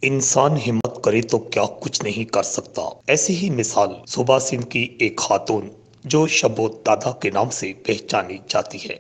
इंसान हिम्मत करे तो क्या कुछ नहीं कर सकता। ऐसी ही मिसाल सुबह सिंह की एक खातून जो शबो दादा के नाम से पहचानी जाती है।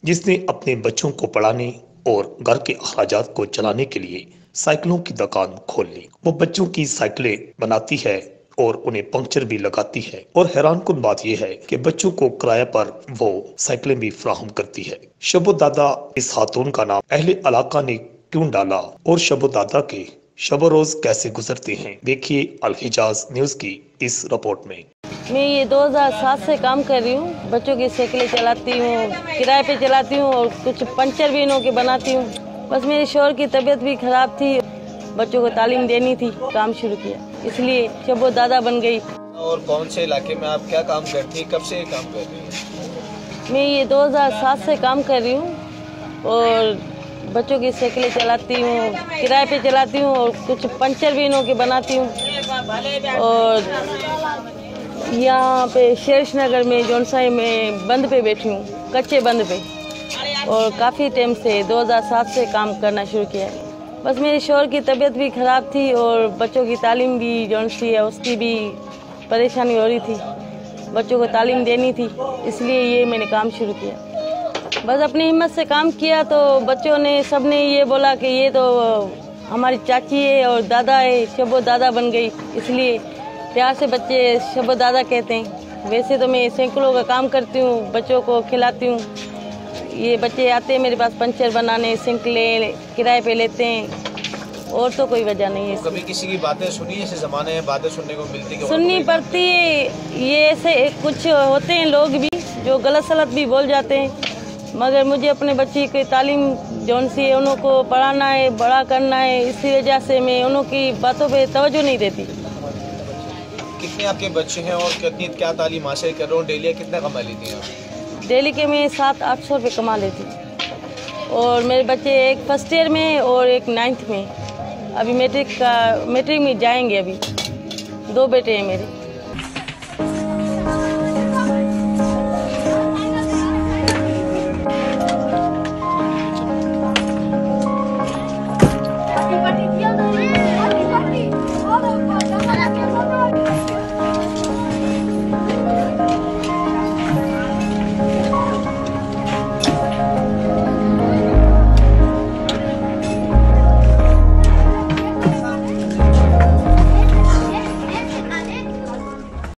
जिसने अपने बच्चों को पढ़ाने और घर के अखराजात को चलाने के लिए साइकिलों की दुकान खोल ली। वो बच्चों की साइकिलें बनाती है और उन्हें पंक्चर भी लगाती है। और हैरानकुन बात यह है कि बच्चों को किराए पर वो साइकिलें भी फराहम करती है। शबो दादा इस खातून का नाम अहले इलाका ने क्यों डाला और शबो दादा के शब रोज कैसे गुजरते हैं, देखिए अल हिजाज न्यूज की इस रिपोर्ट में। मैं ये 2007 से काम कर रही हूँ। बच्चों की साइकिलें चलाती हूँ, किराए पे चलाती हूँ और कुछ पंचर भी इनों के बनाती हूँ। बस मेरे शौहर की तबीयत भी खराब थी, बच्चों को तालीम देनी थी, काम शुरू किया, इसलिए शबो दादा बन गई। और कौन से इलाके में आप क्या काम करती हैं, कब से ये काम कर रही हैं? मैं ये 2007 से काम कर रही हूँ और बच्चों की साइकिलें चलाती हूँ, किराए पे चलाती हूँ और कुछ पंचर भी इनों के बनाती हूँ। और यहाँ पे शेष नगर में जौनसाई में बंद पे बैठी हूँ, कच्चे बंद पे, और काफ़ी टाइम से 2007 से काम करना शुरू किया है। बस मेरे शौहर की तबीयत भी ख़राब थी और बच्चों की तालीम भी जौन सी है उसकी भी परेशानी हो रही थी, बच्चों को तालीम देनी थी, इसलिए ये मैंने काम शुरू किया। बस अपनी हिम्मत से काम किया तो बच्चों ने सब ने ये बोला कि ये तो हमारी चाची है और दादा है, शबो दादा बन गई, इसलिए प्यार से बच्चे शबो दादा कहते हैं। वैसे तो मैं सैकड़ों का काम करती हूँ, बच्चों को खिलाती हूँ। ये बच्चे आते हैं मेरे पास पंचर बनाने, साइकिलें किराए पे लेते हैं, और तो कोई वजह नहीं है। कभी किसी की बातें सुनी, ऐसे ज़माने में बातें सुनने को मिलती है? सुननी पड़ती है। ये ऐसे कुछ होते हैं लोग भी जो गलत सलत भी बोल जाते हैं, मगर मुझे अपने बच्चे की तालीम जौन सी है उन्हों को पढ़ाना है, बड़ा करना है, इसी वजह से मैं उन्हों की बातों पे तवज्जो नहीं देती। कितने आपके बच्चे हैं और कितनी क्या तालीम हासिल कर रहे हो? डेली कितना कमा लेती हैं आप? डेली के मैं 700-800 रुपये कमा लेती। और मेरे बच्चे एक फर्स्ट ईयर में और एक 9th में, अभी मैट्रिक में जाएंगे। अभी 2 बेटे हैं मेरे।